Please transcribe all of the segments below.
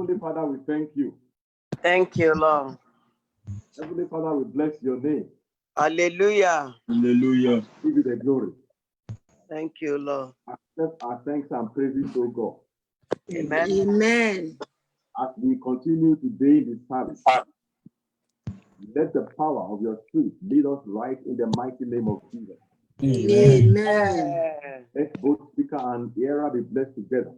Heavenly Father, we thank you. Thank you, Lord. Heavenly Father, we bless your name. Hallelujah. Hallelujah. Give you the glory. Thank you, Lord. Accept our thanks and praises, O God. Amen. Amen. As we continue today in this service, let the power of your spirit lead us right in the mighty name of Jesus. Amen. Let both speaker and hearer be blessed together.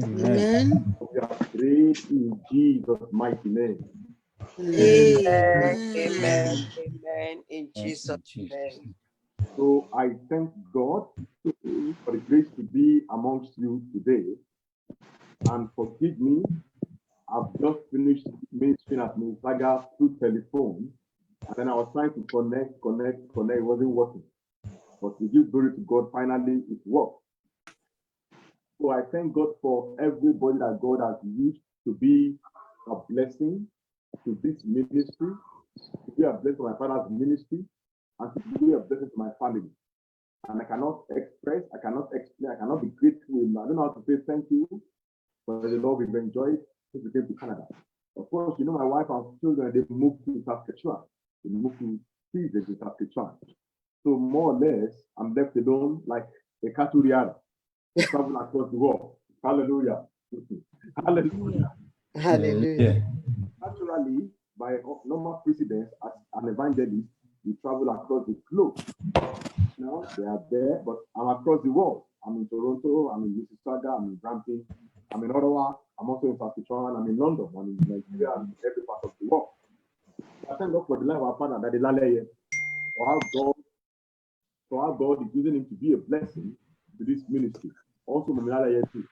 Amen. We are prayed in Jesus' mighty name. Amen. Amen. Amen. Amen. In Jesus' name. So I thank God for the grace to be amongst you today. And forgive me, I've just finished ministering at Mississauga through telephone. And then I was trying to connect. It wasn't working. But we give glory to God, finally it worked. So I thank God for everybody that God has used to be a blessing to this ministry, to be a blessing to my father's ministry, and to be a blessing to my family. And I cannot express, I cannot explain, I cannot be grateful. I don't know how to say thank you for the love we've enjoyed since we came to Canada. Of course, you know, my wife and children, they moved to Saskatchewan. They moved to Caesar to Saskatchewan. So more or less, I'm left alone like a Katuriara, traveling across the world. Hallelujah. Hallelujah. Hallelujah. Naturally, by normal precedence, as an evangelist, you travel across the globe. Now they are there, but I'm across the world. I'm in Toronto, I'm in Mississauga, I'm in Brampton, I'm in Ottawa, I'm also in Saskatchewan, I'm in London, I'm in Nigeria, I'm in every part of the world. I thank God for the life of our partner, that is Laleye, for how God is using him to be a blessing to this ministry. Also, Laleye too,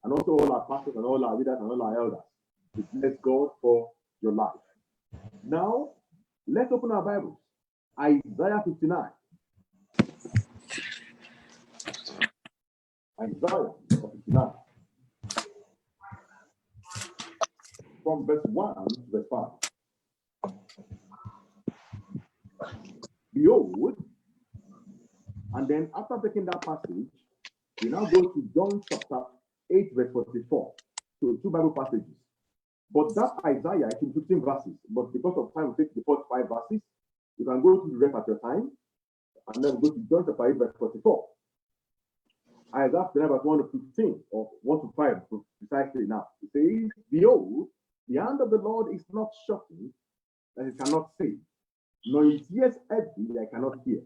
and also all our pastors and all our leaders and all our elders. We bless God for your life. Now, let's open our Bibles. Isaiah 59. Isaiah 59. From verse 1 to verse 5. Behold, and then after taking that passage, we now go to John chapter 8, verse 44. So 2 Bible passages. But that Isaiah is in 15 verses. But because of time, we take the first 5 verses. You can go to the rest at your time. And then go to John chapter 8, verse 44. Isaiah 59, verse 1 to 15, or 1 to 5, precisely now. It says, Behold, the hand of the Lord is not shortened, that it cannot save, nor his ears heavy, that it cannot hear.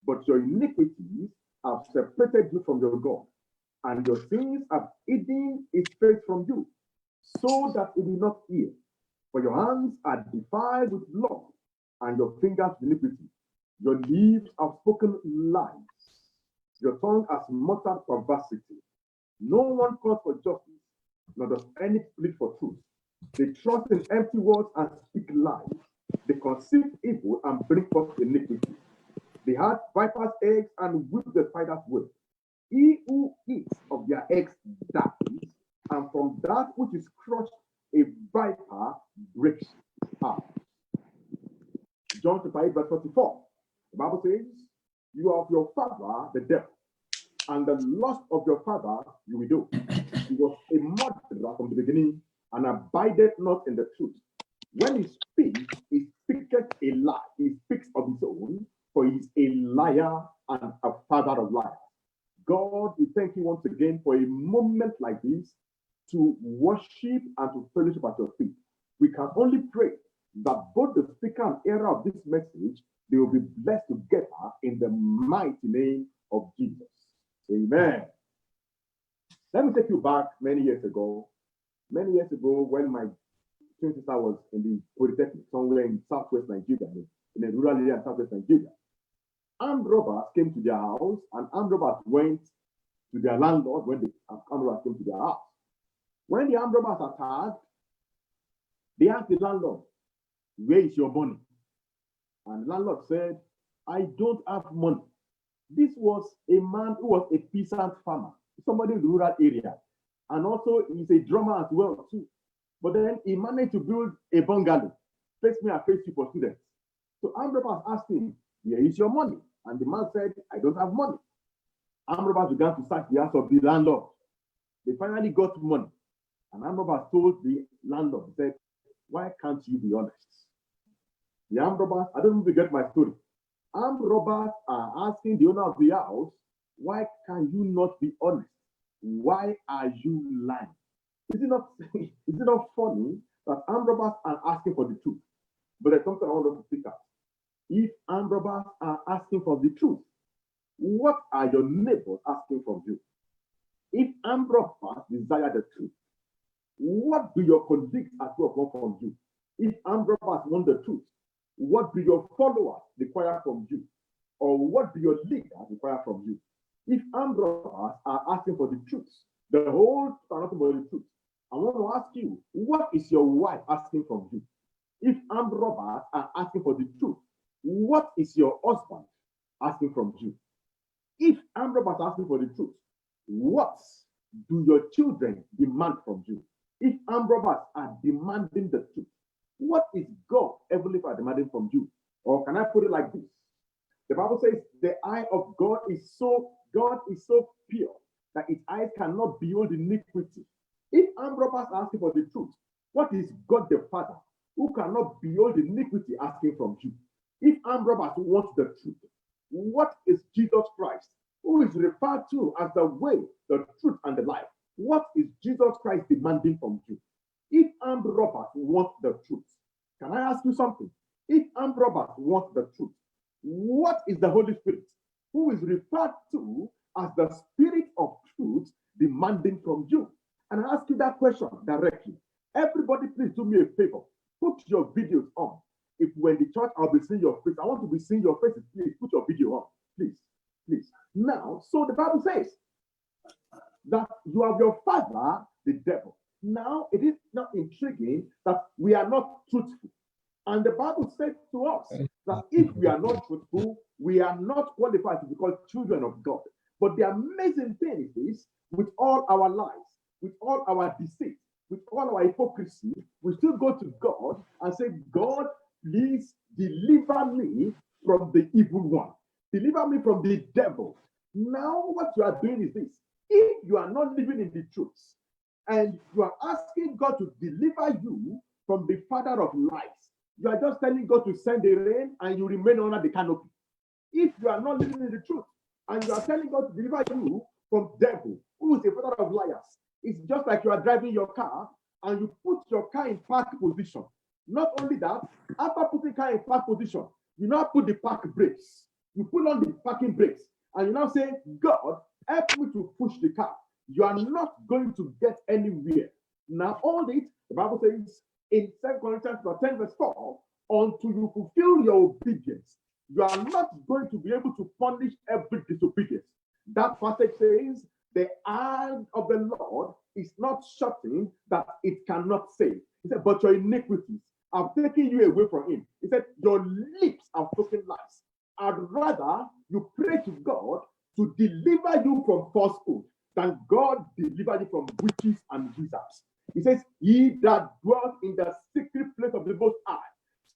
But your iniquities have separated you from your God, and your sins have hidden his face from you, so that it will not hear. For your hands are defiled with blood, and your fingers with iniquity. Your lips have spoken lies. Your tongue has muttered perversity. No one calls for justice, nor does any plead for truth. They trust in empty words and speak lies. They conceive evil and bring forth iniquity. They had viper's eggs and whip the spider's web. He who eats of their eggs dies, and from that which is crushed, a viper breaks out. John chapter 8, verse 44. The Bible says, You are of your father, the devil, and the lust of your father you will do. He was a murderer from the beginning, and abideth not in the truth. When he speaketh a lie. He speaks of his own, for he is a liar and a father of lies. God, we thank you once again for a moment like this to worship and to fellowship at your feet. We can only pray that both the speaker and hearer of this message, they will be blessed together in the mighty name of Jesus. Amen. Let me take you back many years ago. Many years ago, when my twin sister was in the Polytechnic, somewhere in southwest Nigeria, in a rural area in southwest Nigeria, armed robbers came to their house, and armed robbers went to their landlord when the armed robbers came to their house. When the armed robbers attacked, they asked the landlord, Where is your money? And the landlord said, I don't have money. This was a man who was a peasant farmer, somebody in the rural area. And also he's a drummer as well too. But then he managed to build a bungalow, face me and face you for students. So armed robbers asked him, Where is your money? And the man said, I don't have money. Armed robbers began to search the house of the landlord. They finally got money. And armed robbers told the landlord, he said, why can't you be honest? The armed robbers, I don't even get my story. Armed robbers are asking the owner of the house, why can you not be honest? Why are you lying? Is it not funny that armed robbers are asking for the truth? But there's something I want to pick up. If armed robbers are asking for the truth, what are your neighbors asking from you? If armed robbers desire the truth, what do your colleagues at work want from you? If armed robbers want the truth, what do your followers require from you? Or what do your leaders require from you? If armed robbers are asking for the truth, the whole are nothing but the truth. I want to ask you, what is your wife asking from you? If armed robbers are asking for the truth, what is your husband asking from you? If armed robbers are asking for the truth, what do your children demand from you? If armed robbers are demanding the truth, what is God, Heavenly Father, demanding from you? Or can I put it like this? The Bible says the eye of God is so pure that its eyes cannot behold iniquity. If armed robbers are asking for the truth, what is God the Father, who cannot behold iniquity, asking from you? If armed robbers want the truth, what is Jesus Christ, who is referred to as the way, the truth, and the life? What is Jesus Christ demanding from you? If armed robbers want the truth, can I ask you something? If armed robbers want the truth, what is the Holy Spirit, who is referred to as the Spirit of truth, demanding from you? And I ask you that question directly. Everybody, please do me a favor. Put your videos on. If we're in the church, I'll be seeing your face. I want to be seeing your faces. Please put your video on. Please, please. Now, so the Bible says that you have your father, the devil. Now, it is not intriguing that we are not truthful. And the Bible says to us that if we are not truthful, we are not qualified to be called children of God. But the amazing thing is, with all our lies, with all our deceit, with all our hypocrisy, we still go to God and say, God, please deliver me from the evil one. Deliver me from the devil. Now, what you are doing is this. If you are not living in the truth, and you are asking God to deliver you from the father of lies, you are just telling God to send the rain and you remain under the canopy. If you are not living in the truth, and you are telling God to deliver you from devil, who is the father of liars, it's just like you are driving your car and you put your car in park position. Not only that, after putting car in park position, you now put the park brakes. You put on the parking brakes and you now say, God, help me to push the car. You are not going to get anywhere. Now, all this, the Bible says in 2 Corinthians 10 verse 4, until you fulfill your obedience, you are not going to be able to punish every disobedience. That passage says, the hand of the Lord is not shutting that it cannot save. He said, but your iniquities have taken you away from him. He said, your lips have spoken lies. I'd rather you pray to God to deliver you from falsehood than God deliver you from witches and wizards. He says, he that dwells in the secret place of the Most High.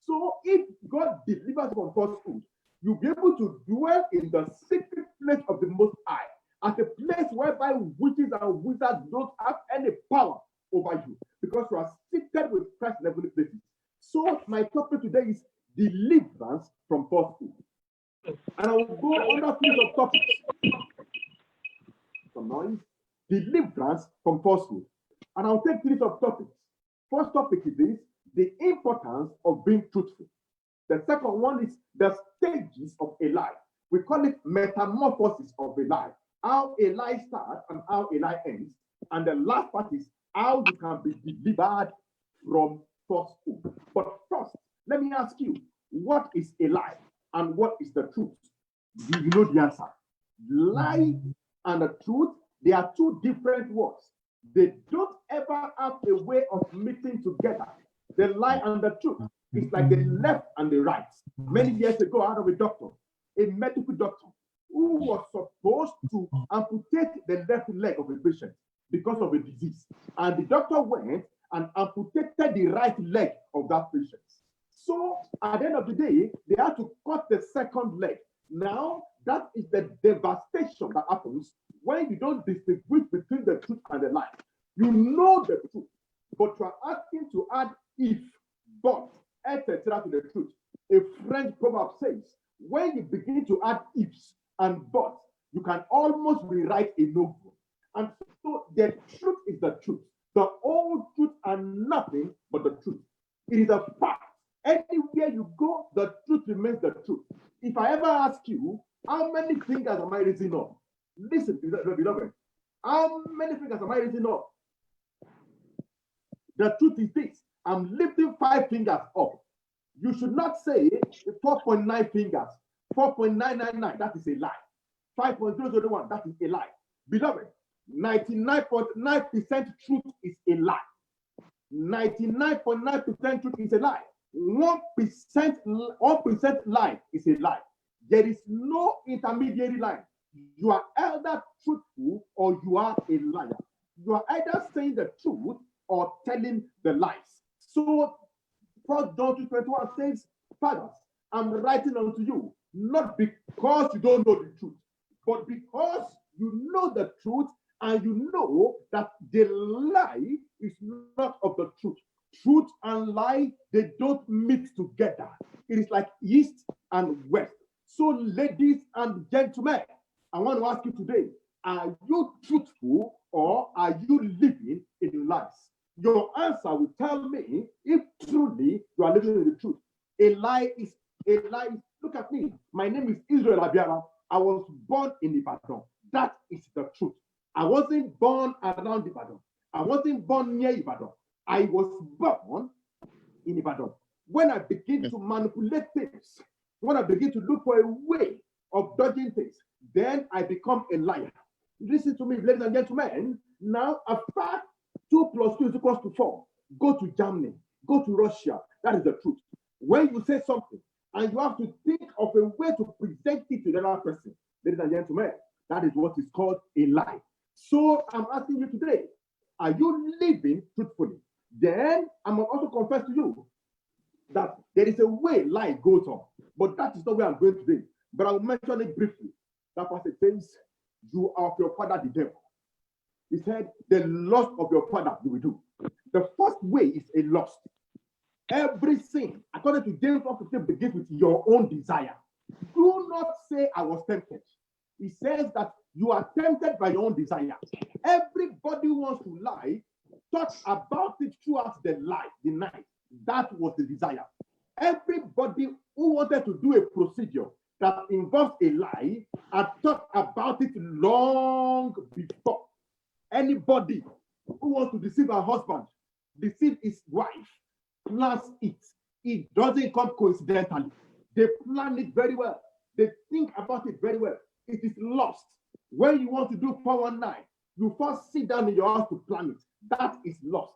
So if God delivers you from falsehood, you'll be able to dwell in the secret place of the Most High, at a place whereby witches and wizards don't have any power over you, because you are seated with Christ in heavenly places. So my topic today is deliverance from falsehood. And I will go under three subtopics. Some noise. Deliverance from falsehood. And I'll take three subtopics. First topic is this: the importance of being truthful. The second one is the stages of a lie. We call it metamorphosis of a lie. How a lie starts and how a lie ends. And the last part is how you can be delivered from falsehood. But first, let me ask you, what is a lie and what is the truth? Do you know the answer? Lie and the truth, they are two different words. They don't ever have a way of meeting together. The lie and the truth is like the left and the right. Many years ago, I had a doctor, a medical doctor, who was supposed to amputate the left leg of a patient because of a disease. And the doctor went and amputated the right leg of that patient. So at the end of the day, they had to cut the second leg. Now, that is the devastation that happens when you don't distinguish between the truth and the lie. You know the truth, but you are asking to add if, but, etc. to the truth. A French proverb says, when you begin to add ifs and buts, you can almost rewrite a novel. And so the truth is the truth. The whole truth and nothing but the truth. It is a fact. Anywhere you go, the truth remains the truth. If I ever ask you, how many fingers am I raising up? Listen, beloved. How many fingers am I raising up? The truth is this. I'm lifting 5 fingers up. You should not say 4.9 fingers. 4.999, that is a lie. 5.001, that is a lie. Beloved, 99.9% truth is a lie. 99.9% truth is a lie. 1% lie is a lie. There is no intermediary line. You are either truthful or you are a liar. You are either saying the truth or telling the lies. So 1 John 2:21 says, fathers, I'm writing unto you, not because you don't know the truth, but because you know the truth and you know that the lie is not of the truth. Truth and lie, they don't mix together. It is like east and west. So ladies and gentlemen, I want to ask you today, are you truthful or are you living in lies? Your answer will tell me if truly you are living in the truth. A lie is a lie. Look at me. My name is Israel Abiara. I was born in Ibadan. That is the truth. I wasn't born around Ibadan. I wasn't born near Ibadan. I was born in Ibadan. When I begin to manipulate things, when I begin to look for a way of dodging things, then I become a liar. Listen to me, ladies and gentlemen. Now, a fact 2 + 2 is equals to 4. Go to Germany, go to Russia. That is the truth. When you say something and you have to think of a way to present it to the other person, ladies and gentlemen, that is what is called a lie. So I'm asking you today, are you living truthfully? Then I must also confess to you that there is a way lie goes on, but that is not where I'm going today. But I will mention it briefly. That passage says, you are of your father the devil. He said, the lust of your father you will do. The first way is a lust. Every sin, according to James 1:15, begins with your own desire. Do not say I was tempted. He says that you are tempted by your own desire. Everybody who wants to lie, thought about it throughout the night. That was the desire. Everybody who wanted to do a procedure that involves a lie had thought about it long before. Anybody who wants to deceive her husband, deceive his wife, plans it. It doesn't come coincidentally. They plan it very well. They think about it very well. It is lost. When you want to do 419, you first sit down in your house to plan it. That is lost.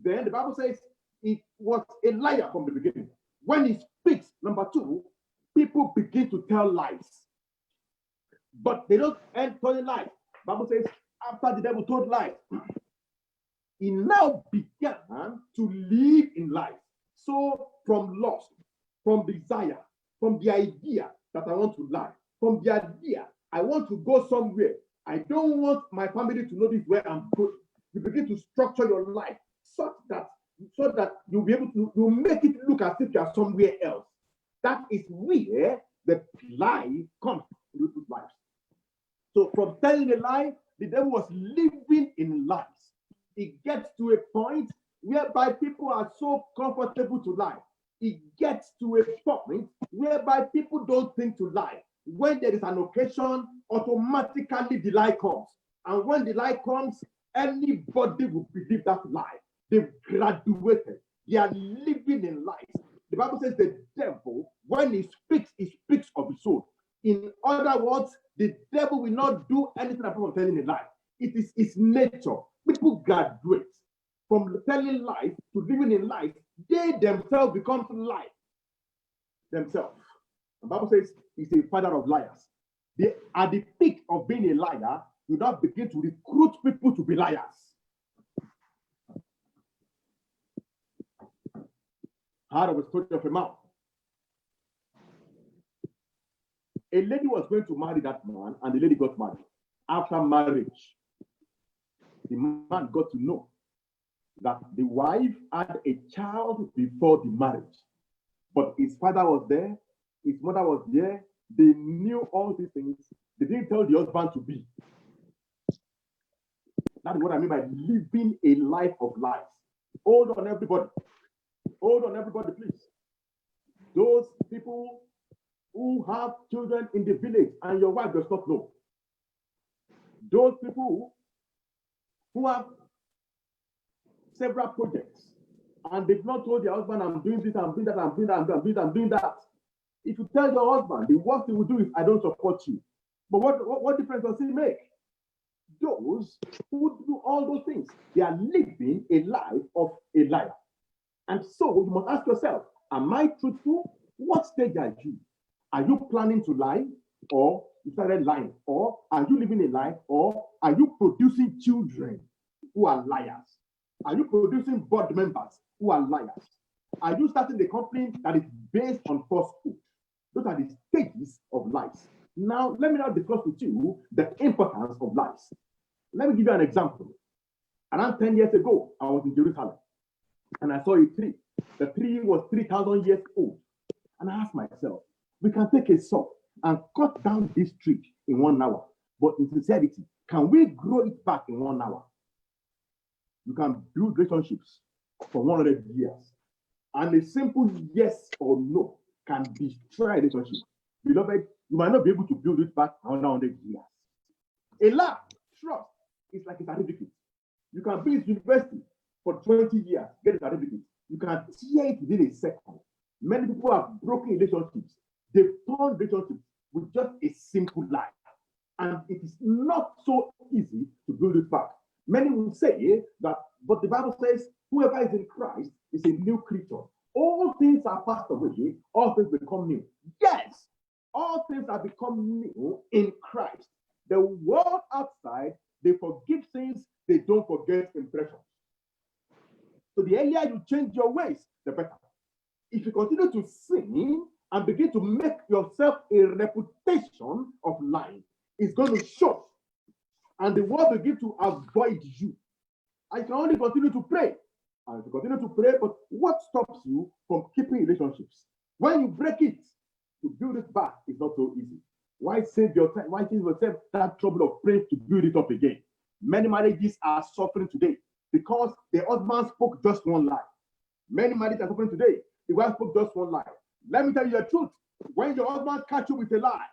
Then the Bible says it was a liar from the beginning. When he speaks, number 2, people begin to tell lies. But they don't end telling lies. The Bible says, after the devil told lies, he now began to live in life. So from lust, from desire, from the idea that I want to lie, from the idea I want to go somewhere, I don't want my family to know this where I'm going. You begin to structure your life so that you'll be able to make it look as if you are somewhere else. That is where the lie comes into life. So from telling a lie, the devil was living in lies. It gets to a point whereby people are so comfortable to lie. It gets to a point whereby people don't think to lie. When there is an occasion, automatically the lie comes. And when the lie comes, anybody will believe that lie. They've graduated. They are living in lies. The Bible says the devil, when he speaks of his own. In other words, the devil will not do anything apart from telling a lie. It is his nature. People graduate from telling lies to living in lies. They themselves become lies themselves. The Bible says he's a father of liars. They, at the peak of being a liar, you now begin to recruit people to be liars. Out of a story of a mouth. A lady was going to marry that man, and the lady got married. After marriage, the man got to know that the wife had a child before the marriage. But his father was there, his mother was there, they knew all these things. They didn't tell the husband to be. That's what I mean by living a life of lies. Hold on, everybody. Hold on, everybody, please. Those people who have children in the village and your wife does not know. Those people who have several projects and they've not told their husband, I'm doing this, I'm doing that, I'm doing that, I'm doing that. If you tell your husband, the worst he will do is, I don't support you. But what difference does it make? Those who do all those things, they are living a life of a liar. And so you must ask yourself, am I truthful? What stage are you? Are you planning to lie? Or you started lying? Or are you living a lie? Or are you producing children who are liars? Are you producing board members who are liars? Are you starting a company that is based on falsehood? Those are the stages of lies. Now, let me now discuss with you the importance of lies. Let me give you an example. Around 10 years ago, I was in Jerusalem and I saw a tree. The tree was 3,000 years old. And I asked myself, we can take a saw and cut down this tree in 1 hour. But in sincerity, can we grow it back in 1 hour? You can build relationships for 100 years. And a simple yes or no can destroy a relationship. Beloved, you might not be able to build it back in 100 years. A lie, trust, is like a certificate. You can be in university for 20 years, get a certificate. You can tear it within a second. Many people have broken relationships. They've torn relationships with just a simple lie. And it is not so easy to build it back. Many will say that, but the Bible says, whoever is in Christ is a new creature. All things are passed away, all things become new. Yes, all things have become new in Christ. The world outside, they forgive sins, they don't forget impressions. So the earlier you change your ways, the better. If you continue to sin and begin to make yourself a reputation of lying, it's going to show. And the world will begin to avoid you. And you can only continue to pray. And you continue to pray, but what stops you from keeping relationships? When you break it, to build it back is not so easy. Why save your time? Why give yourself that trouble of praying to build it up again? Many marriages are suffering today because the husband spoke just one lie. Many marriages are suffering today. The wife spoke just one lie. Let me tell you the truth. When your husband catch you with a lie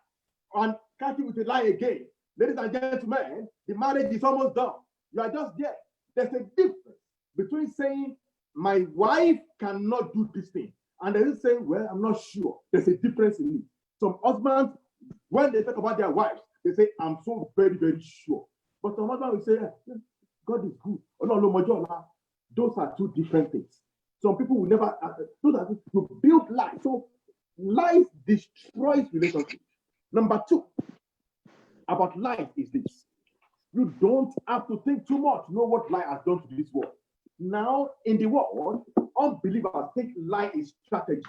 and catch you with a lie again, ladies and gentlemen, the marriage is almost done. You are just there. There's a difference between saying, my wife cannot do this thing, and then saying, well, I'm not sure. There's a difference in it. Some husbands, when they talk about their wives, they say, I'm so very, very sure. But some husbands will say, God is good. Those are two different things. Some people will never, those are to build lies. So lies destroys relationships. Number two about lies is this. You don't have to think too much. Know what lie has done to this world. Now, in the world, unbelievers think lie is strategy.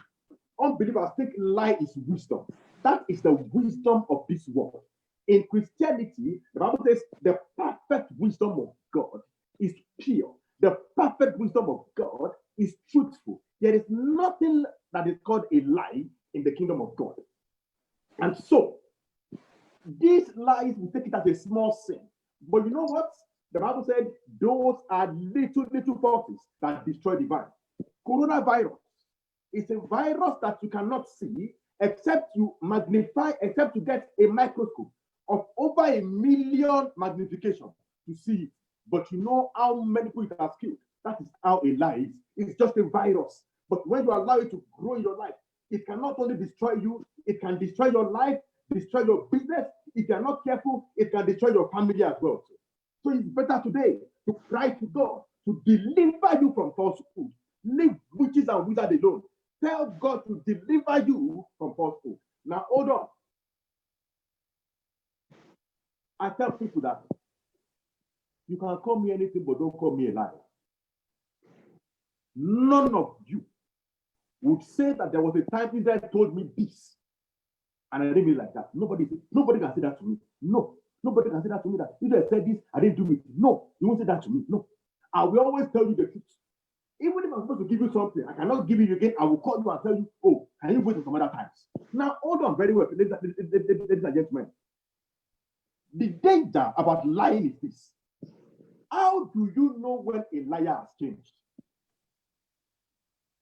Unbelievers think lie is wisdom. That is the wisdom of this world. In Christianity, the Bible says the perfect wisdom of God is pure. The perfect wisdom of God is truthful. There is nothing that is called a lie in the kingdom of God. And so, these lies, we take it as a small sin. But you know what? The Bible said those are little foxes that destroy the vine. Coronavirus is a virus that you cannot see except you magnify, except you get a microscope of over 1 million magnification to see it. But you know how many people it has killed. That is how a lie is. It's just a virus. But when you allow it to grow in your life, it can not only destroy you, it can destroy your life, destroy your business. If you are not careful, it can destroy your family as well. So it's better today to cry to God to deliver you from falsehood. Leave witches and wizards alone. Tell God to deliver you from falsehood. Now, hold on. I tell people that you can call me anything, but don't call me a liar. None of you would say that there was a time Israel told me this, and I didn't mean like that. Nobody can say that to me. No. Nobody can say that to me that you just said this, I didn't do it. No, you won't say that to me. No. I will always tell you the truth. Even if I'm supposed to give you something, I cannot give it again. I will call you and tell you, oh, can you wait for some other times? Now, hold on very well, ladies and gentlemen. The danger about lying is this. How do you know when a liar has changed?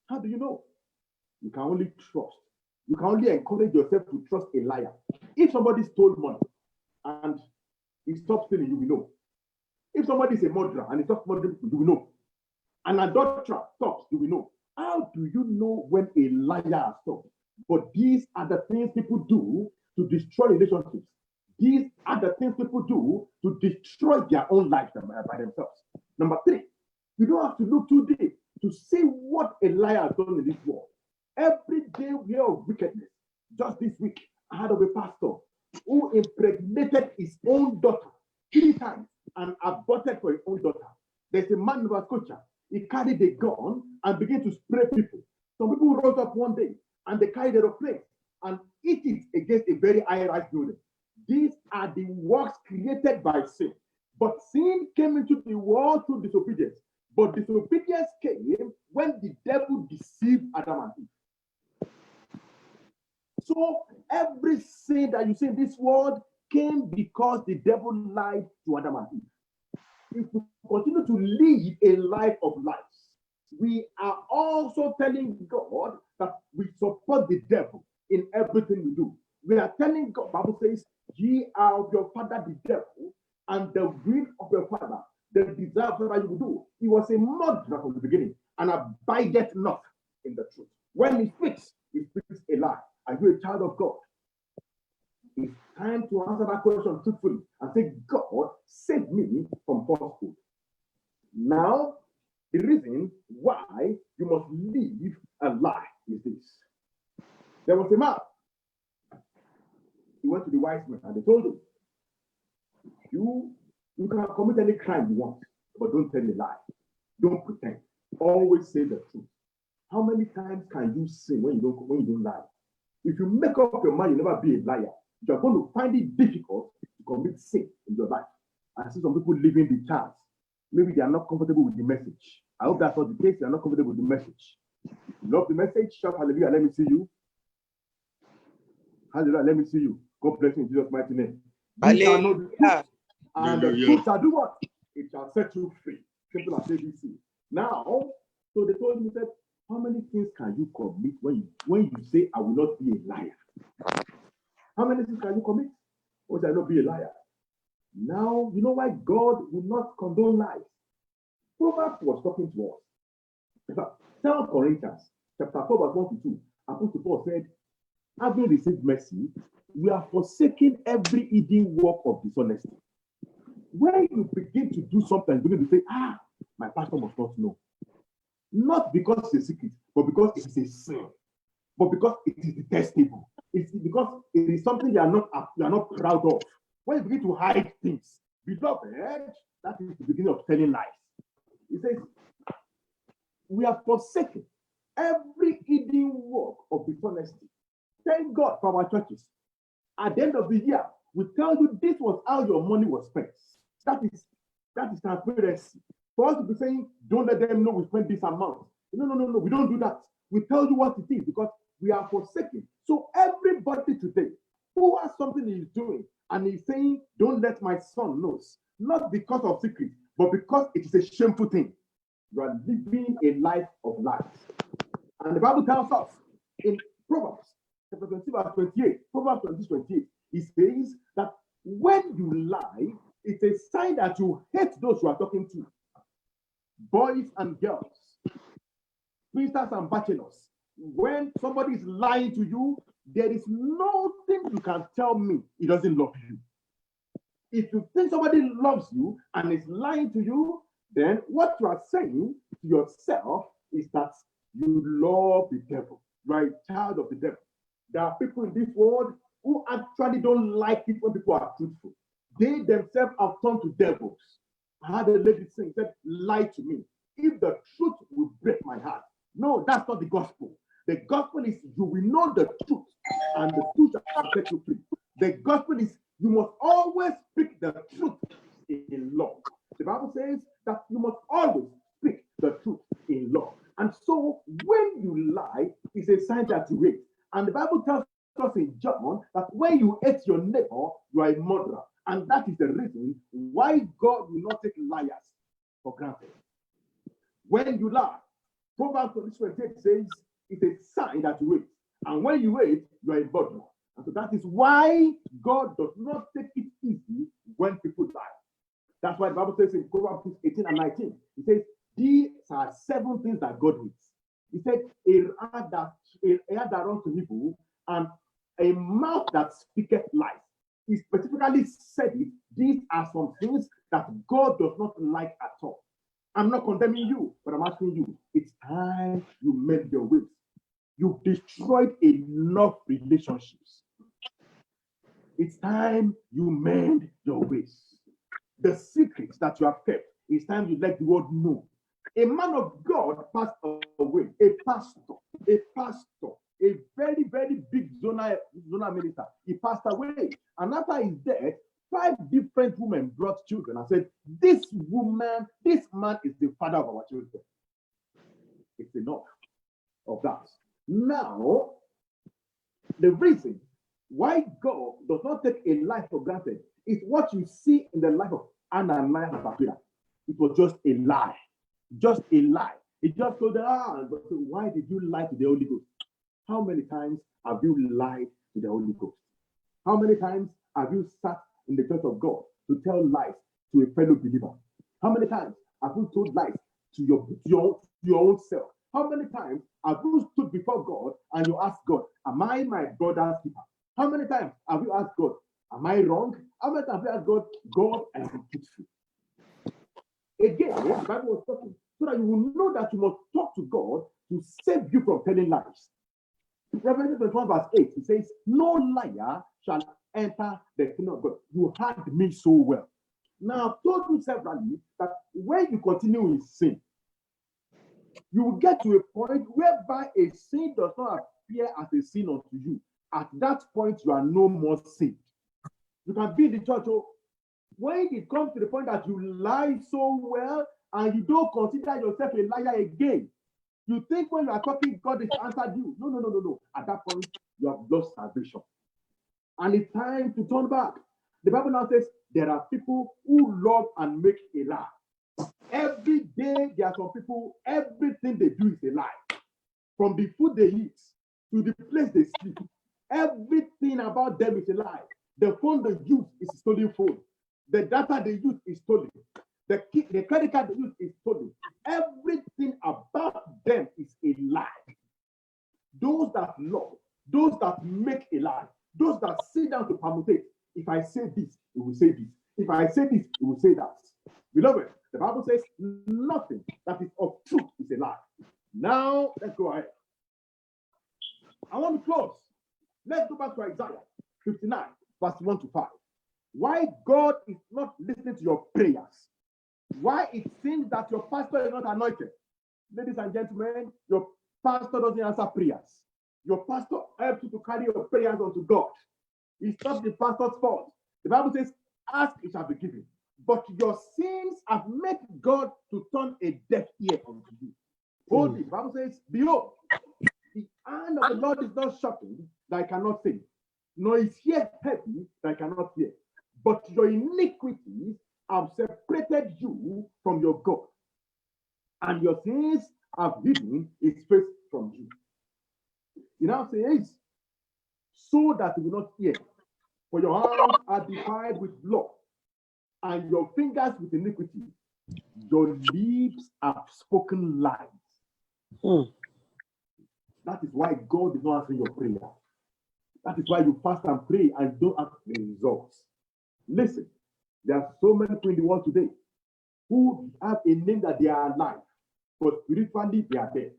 How do you know? You can only trust. You can only encourage yourself to trust a liar. If somebody stole money and he stops stealing, you will know. If somebody is a murderer and he stops murdering, you will know. An adulterer stops, you will know. How do you know when a liar has stopped? But these are the things people do to destroy relationships. These are the things people do to destroy their own lives by themselves. Number 3, you don't have to look too deep to see what a liar has done in this world. Every day we hear of wickedness. Just this week, I heard of a pastor who impregnated his own daughter 3 times and aborted for his own daughter. There's a man in Nova Scotia. He carried a gun and began to spray people. Some people rose up one day and they carried a plane and hit it against a very high-rise building. These are the works created by sin. But sin came into the world through disobedience. But disobedience came when the devil deceived Adam and Eve. So every sin that you see in this world came because the devil lied to Adam and Eve. If we continue to live a life of lies, we are also telling God that we support the devil in everything we do. We are telling God, the Bible says, ye are of your father the devil, and the will of your father, the desire of that you will do. He was a murderer from the beginning, and abideth not in the truth. When he speaks a lie. Are you a child of God? It's time to answer that question truthfully and say, God, save me from falsehood. Now, the reason why you must live a lie is this. There was a man. He went to the wise men and they told him, you can commit any crime you want, but don't tell a lie. Don't pretend. Always say the truth. How many times can you sin when you don't lie? If you make up your mind, you'll never be a liar. You're going to find it difficult to commit sin in your life. I see some people living the chance. Maybe they are not comfortable with the message. I hope that's not the case. They are not comfortable with the message. If you love the message, shout hallelujah, let me see you. Hallelujah, let me see you. God bless you in Jesus' mighty name. You shall know the truth, and the truth shall do what? It shall set you free. Simple as ABC. Now, so they told him, he said, how many things can you commit when you say, I will not be a liar? How many things can you commit? Or shall I not be a liar? Now, you know why God will not condone lies? Proverbs was talking to us. In fact, 2 Corinthians, chapter 4, verse 1 to 2, Apostle Paul said, having received mercy, we are forsaking every hidden work of dishonesty. When you begin to do something, you begin to say, my pastor must not know. Not because it's a secret, but because it is a sin. But because it is detestable. It's because it is something you are not proud of. When you begin to hide things, beloved, that is the beginning of telling lies. He says, we are forsaken every hidden work of dishonesty. Thank God for our churches. At the end of the year, we tell you this was how your money was spent. That is transparency. For us to be saying, don't let them know we spent this amount. No, we don't do that. We tell you what it is because we are forsaken. So everybody today who has something he's doing and he's saying, don't let my son know, not because of secret, but because it is a shameful thing. You are living a life of lies. And the Bible tells us in Proverbs, chapter 20, verse 28, Proverbs 20:28, it says that when you lie, it's a sign that you hate those you are talking to. Boys and girls, priesters and bachelors, when somebody is lying to you, there is nothing you can tell me he doesn't love you. If you think somebody loves you and is lying to you, then what you are saying to yourself is that you love the devil. You are a child of the devil. There are people in this world who actually don't like it when people are truthful. They themselves have turned to devils. I had a lady saying, said, lie to me. If the truth will break my heart. No, that's not the gospel. The gospel is you will know the truth, and the truth shall set you free. The gospel is you must always speak And so when you lie, it's a sign that you hate. And the Bible tells us in John that when you hate your neighbor, you are a murderer. And that is the reason why God will not take liars for granted. When you lie, Proverbs 28 says it's a sign that you hate. And when you hate, you are a murderer. And so that is why God does not take it easy when people die. That's why the Bible says in Proverbs 18 and 19, it says, these are 7 things that God hates. He said, a heart that runs to evil and a mouth that speaketh lies. He specifically said it. These are some things that God does not like at all. I'm not condemning you, but I'm asking you, it's time you mend your ways. You've destroyed enough relationships. It's time you mend your ways. The secrets that you have kept, it's time you let the world know. A man of God passed away, a pastor, a very, very big zonal minister. He passed away. And after his death, 5 different women brought children and said, this man is the father of our children. It's enough of that. Now, the reason why God does not take a life for granted is what you see in the life of Ananias and Sapphira. It was just a lie. Just a lie. It just told them, but why did you lie to the Holy Ghost? How many times have you lied to the Holy Ghost? How many times have you sat in the church of God to tell lies to a fellow believer? How many times have you told lies to your own self? How many times have you stood before God and you ask God, am I my brother's keeper? How many times have you asked God, am I wrong? How many times have you asked God, God, I am truthful? Again, the Bible was talking so that you will know that you must talk to God to save you from telling lies. Revelation 21 verse 8, it says, no liar shall enter the kingdom of God. You heard me so well. Now, I've told you severally that when you continue in sin, you will get to a point whereby a sin does not appear as a sin unto you. At that point, you are no more sin. You can be in the church. When it comes to the point that you lie so well and you don't consider yourself a liar again, you think when you are talking, God has answered you. No. At that point, you have lost salvation. And it's time to turn back. The Bible now says there are people who love and make a lie. Every day, there are some people, everything they do is a lie. From the food they eat to the place they sleep, everything about them is a lie. The phone they use is a stolen phone. The data they use is stolen. The credit card they use is stolen. Everything about them is a lie. Those that love, those that make a lie, those that sit down to permutate. If I say this, it will say this. If I say this, it will say that. Beloved, the Bible says nothing that is of truth is a lie. Now, let's go ahead. I want to close. Let's go back to Isaiah 59, verse 1 to 5. Why God is not listening to your prayers. Why it seems that your pastor is not anointed. Ladies and gentlemen, your pastor doesn't answer prayers. Your pastor helps you to carry your prayers unto God. It's not the pastor's fault. The Bible says, ask, it shall be given. But your sins have made God to turn a deaf ear unto you. Holy, the Bible says, behold, the hand of the Lord is not shortened that I cannot save, nor is ear heavy that I cannot hear. But your iniquities have separated you from your God, and your sins have hidden his face from you. He now says, so that you will not hear, for your hands are defiled with blood, and your fingers with iniquity. Your lips have spoken lies. That is why God is not answering your prayer. That is why you fast and pray and don't have the results. Listen, there are so many people in the world today who have a name that they are alive, but spiritually they are dead.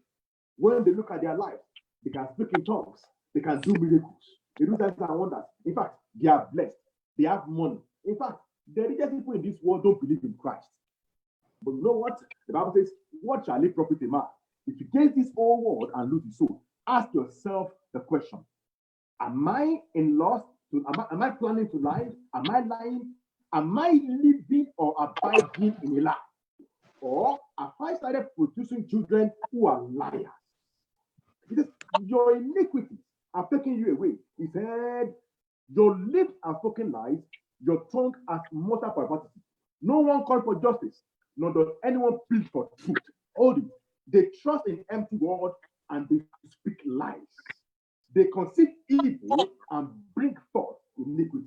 When they look at their life, they can speak in tongues, they can do miracles, they do signs and wonders. In fact, they are blessed, they have money. In fact, the richest people in this world don't believe in Christ. But you know what? The Bible says, what shall it profit a man if you gain this whole world and lose his soul? Ask yourself the question: am I in loss? Am I planning to lie? Am I lying? Am I living or abiding in a lie? Or have I started producing children who are liars? Because your iniquities are taking you away. He said, your lips are spoken lies, your tongue has muttered perversity. No one calls for justice, nor does anyone plead for truth. Only they trust in empty words and they speak lies. They conceive evil and bring forth iniquity.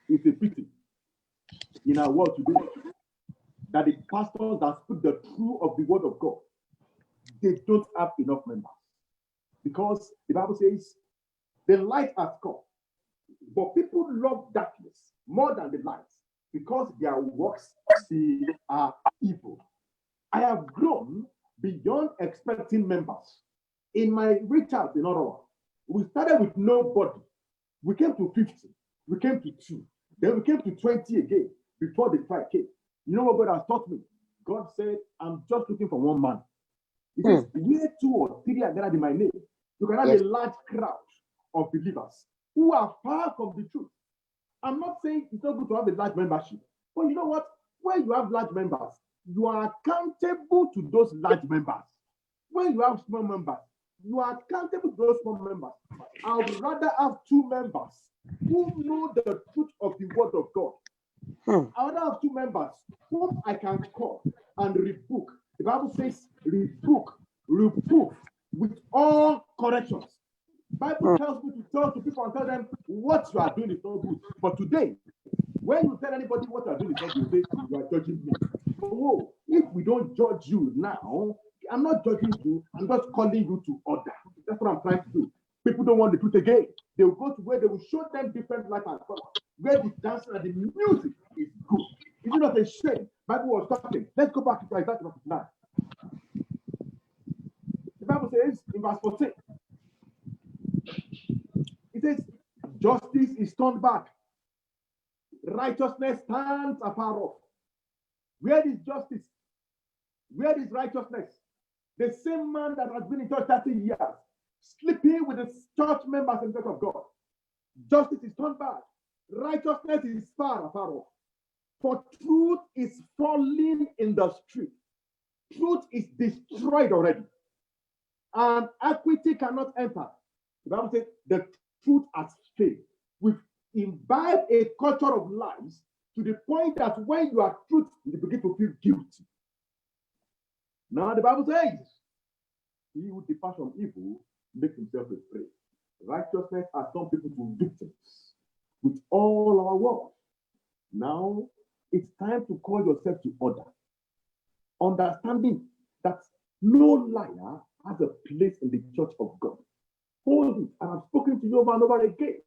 It's a pity in our world today that the pastors that speak the truth of the word of God, they don't have enough members. Because the Bible says, the light has come, but people love darkness more than the light because their works are evil. I have grown beyond expecting members. In my reach out in Ottawa, we started with nobody. We came to 50, we came to 2, then we came to 20 again before the fight came. You know what God has taught me? God said, I'm just looking for one man. He says, where 2 or 3 are gathered in my name, you can have a large crowd of believers who are far from the truth. I'm not saying it's not good to have a large membership, but you know what? When you have large members, you are accountable to those large members. When you have small members, you are accountable to those small members. I would rather have 2 members who know the truth of the word of God. I would rather have 2 members whom I can call and rebuke. The Bible says rebuke, reproof with all corrections. Bible tells me to tell to people and tell them what you are doing is not good. But today, when you tell anybody what you are doing is not good, they say you are judging me. Oh, if we don't judge you now, I'm not judging you, I'm just calling you to order. That's what I'm trying to do. People don't want the truth again. They will go to where they will show them different light and color, where the dancing and the music is good. Is it not a shame? Bible was talking. Let's go back to Isaiah 9. The Bible says in verse 14, it says, justice is turned back. Righteousness stands afar off. Where is justice? Where is righteousness? The same man that has been in church 30 years, sleeping with the church members in the church of God. Justice is turned back. Righteousness is far afar off. For truth is falling in the street. Truth is destroyed already. And equity cannot enter. The Bible says the truth has failed. We've imbibed a culture of lies to the point that when you are truthful, you begin to feel guilty. Now the Bible says, he who departs from evil makes himself a prey. Righteousness has some people to victims with all our world. Now it's time to call yourself to order. Understanding that no liar has a place in the church of God. Hold it, and I've spoken to you over and over again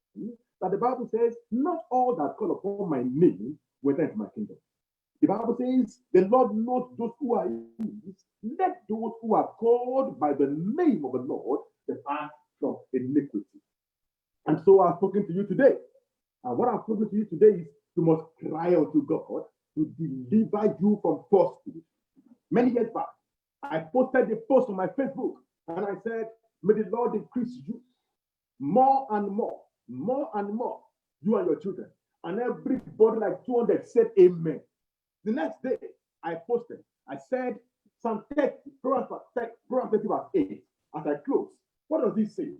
that the Bible says, not all that call upon my name will enter my kingdom. The Bible says, the Lord knows those who are his. Let those who are called by the name of the Lord depart from iniquity. And so I've spoken to you today. And what I've spoken to you today is you must cry out to God to deliver you from falsehood. Many years back, I posted a post on my Facebook and I said, may the Lord increase you more and more, you and your children. And everybody like 200 said amen. The next day, I posted, I said, Psalm 30, Proverbs 30, verse 8, as I close. What does this say?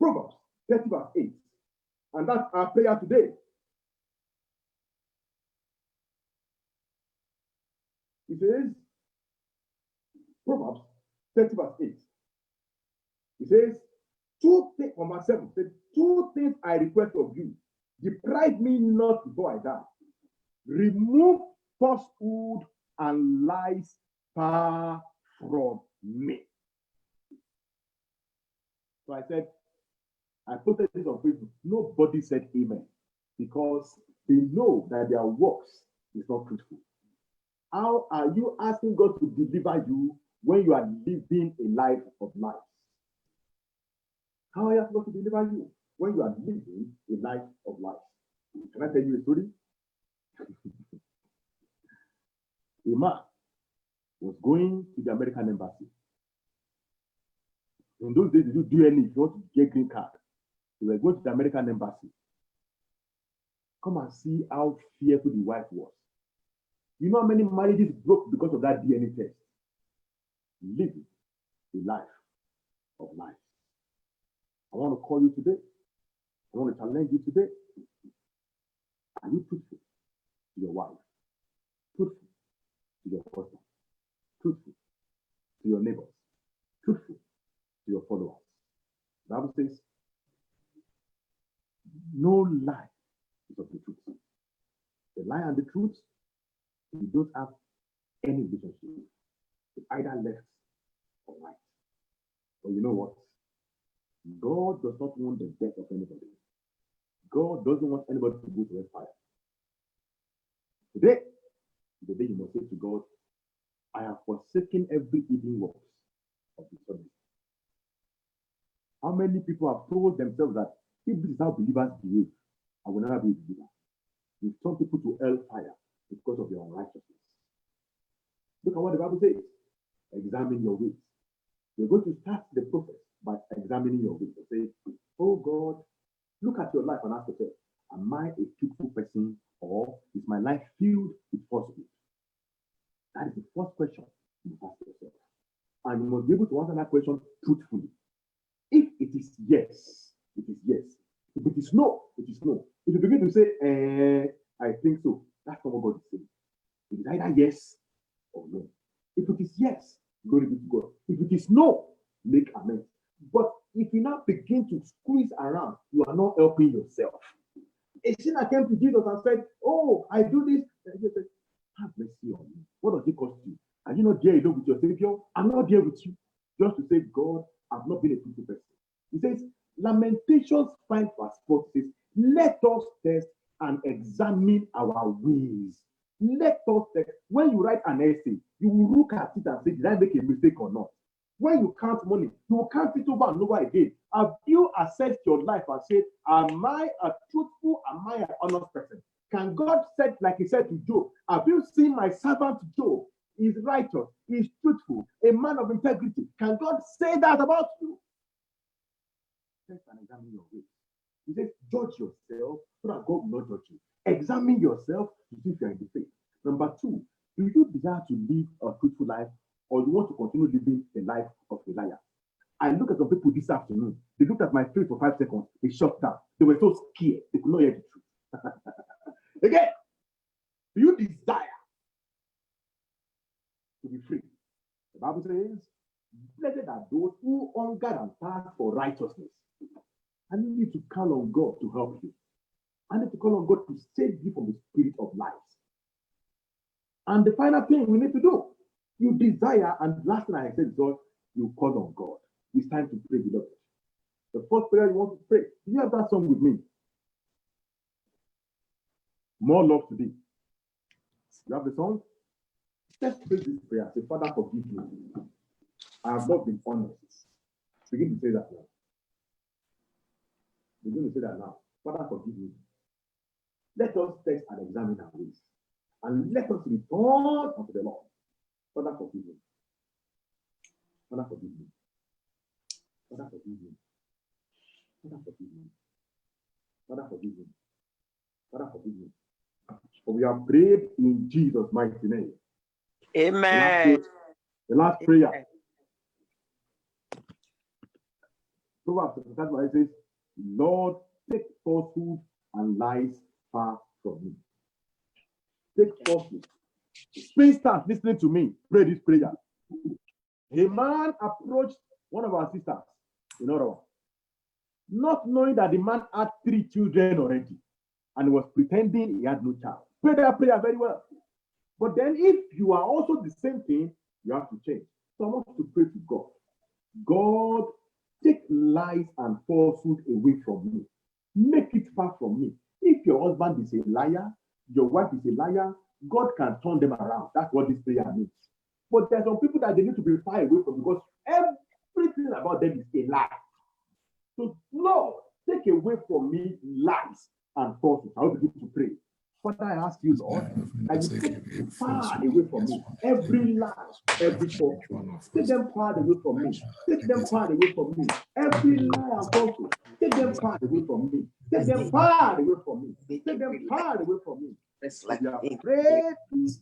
Proverbs 30, verse 8. And that's our prayer today. It says, Proverbs 30, verse 8. It says, from verse 7, it says, 2 things I request of you. Deprive me not before I die. Remove falsehood and lies far from me. So I said, I posted this on Facebook. Nobody said amen because they know that their works is not truthful. How are you asking God to deliver you when you are living a life of lies? How are you asking God to deliver you when you are living a life of lies? Can I tell you a story? A man was going to the American embassy. In those days, did you do any? If you want to get green card, they were going to the American embassy. Come and see how fearful the wife was. You know how many marriages broke because of that DNA test? Living a life of life. I want to call you today. I want to challenge you today. Are you truthful to your wife? Truthful to your husband? Truthful to your neighbors? Truthful to your followers? The Bible says, no lie is of the truth. The lie and the truth, you don't have any relationship. It's either left or right. But you know what? God does not want the death of anybody. God doesn't want anybody to go to hellfire. Today, the day you must say to God, I have forsaken every evil works of the Son. How many people have told themselves that if this is how believers behave, I will never be a believer? You turn people to hellfire because of your unrighteousness. Look at what the Bible says. Examine your ways. You're going to start the process by examining your ways. Say, oh God, look at your life and ask yourself, am I a truthful person, or is my life filled with falsehood? That is the first question you ask yourself. And you must be able to answer that question truthfully. If it is yes, it is yes. If it is no, it is no. If you begin to say, I think so, that's not what God is saying. It is either yes or no. If it is yes, glory be to God. If it is no, make amends. But if you now begin to squeeze around, you are not helping yourself. A sinner came to Jesus and said, oh, I do this. And he said, have mercy on me. What does it cost you? Are you not there alone with your Savior? I'm not there with you. Just to say, God, I've not been a truthful person. He says, Lamentations 5 verse 4 says, let us test and examine our ways. Let us test. When you write an essay, you will look at it and say, did I make a mistake or not? When you count money, you will count it over and over again. Have you assessed your life and said, am I a truthful, am I an honest person? Can God say, like he said to Job, have you seen my servant Job? He's righteous, he's truthful, a man of integrity. Can God say that about you? Test and examine your ways. He says, judge yourself so that God will not judge you. Examine yourself to see if you are in the faith. Number 2, do you desire to live a truthful life, or you want to continue living a life of a liar? I look at some people this afternoon. They looked at my face for 5 seconds. They shut down. They were so scared. They could not hear the truth. Again, do you desire to be free? The Bible says, blessed are those who hunger and thirst for righteousness. I need to call on God to help you. I need to call on God to save you from the spirit of lies. And the final thing we need to do, you desire, and last thing I said is God, you call on God. It's time to pray, beloved. The first prayer you want to pray, do you have that song with me? More love to thee. You have the song? Let's pray this prayer. Say, Father, forgive me. I have not been honest. Begin to say that now. Begin to say that now. Father, forgive me. Let us test and examine our ways. And let us return unto the Lord. Father, forgive me. Father, forgive me. Father, forgive me. Father, forgive me. Father, forgive me. Father, forgive me. For we have prayed in Jesus' mighty name. Amen. The last prayer. Proverbs that's why it says, Lord, take falsehood and lies far from me. Take falsehood. Spinsters, listening to me, pray this prayer. A man approached one of our sisters in Ottawa, not knowing that the man had 3 children already and was pretending he had no child. Pray that prayer very well. But then if you are also the same thing, you have to change. So I want you to pray to God. God, take lies and falsehood away from me. Make it far from me. If your husband is a liar, your wife is a liar, God can turn them around. That's what this prayer means. But there are some people that they need to be far away from because everything about them is a lie. So, Lord, take away from me lies and falsehood. I will begin to pray. Father, I ask you, Lord, that you take far away from me every lie, every falsehood. Take them far away from me. Take them far away from me. Every lie and falsehood. Take them far away from me. Take them far away from me. Take them far away from me. It's To like be afraid in Jesus'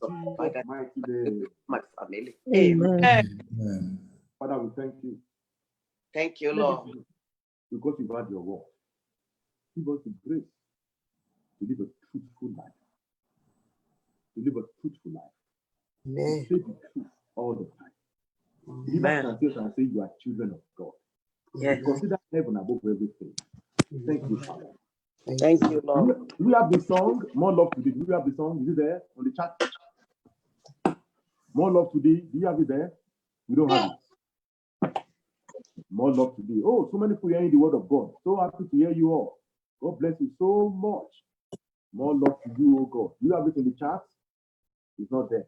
mighty name. my family. Amen. Amen. Father, we thank you. Thank you, Lord. Because you've had your word. Give us the grace to live a truthful life. To live a truthful life. To say the truth all the time. Believers can say you are children of God. Yes. Consider heaven above everything. Thank you, Father. Thank you, Lord. Do we have the song? More love today. Do we have the song? Is it there on the chat? More love today. Do you have it there? We don't have it. More love today. Oh, so many people hearing the word of God. So happy to hear you all. God bless you so much. More love to you, oh God. Do you have it in the chat? It's not there.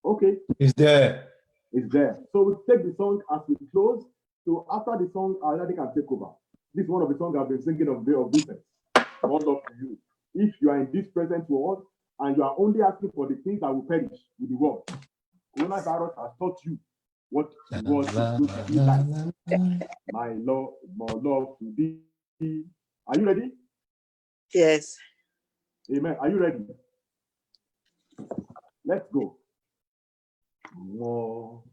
Okay. It's there. It's there. So we take the song as we close. So after the song, I can take over. This is one of the songs I've been singing of Day of Difference. More love to you. If you are in this present world and you are only asking for the things that will perish with the world, coronavirus has taught you what the world is going to be like. My love, more love to thee. Are you ready? Yes. Amen. Are you ready? Let's go. More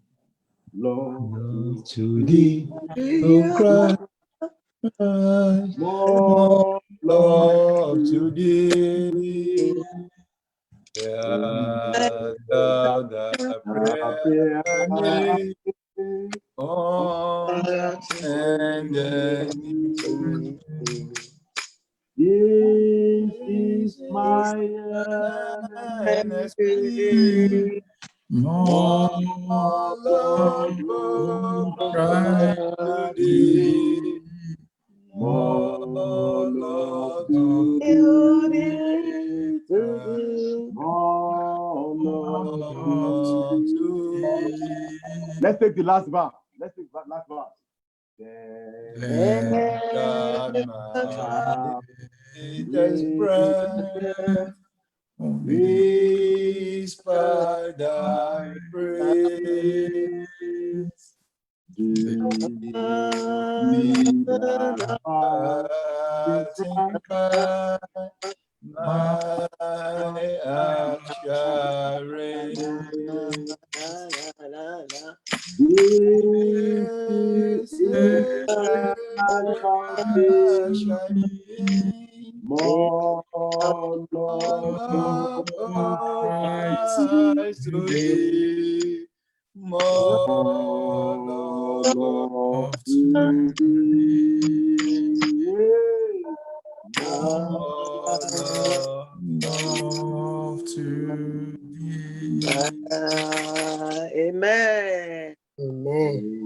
love To thee, oh Christ, more love to thee. Yeah, thou that prayest on and This is my earnest plea. More love, Christ to thee. More love to thee. more love To Let's take the last verse. Let's take the last verse. God, my latest breath, whisper thy praise. My heart shall raise. This is more love Christ to thee, more love to thee, more love to thee. Amen. Amen.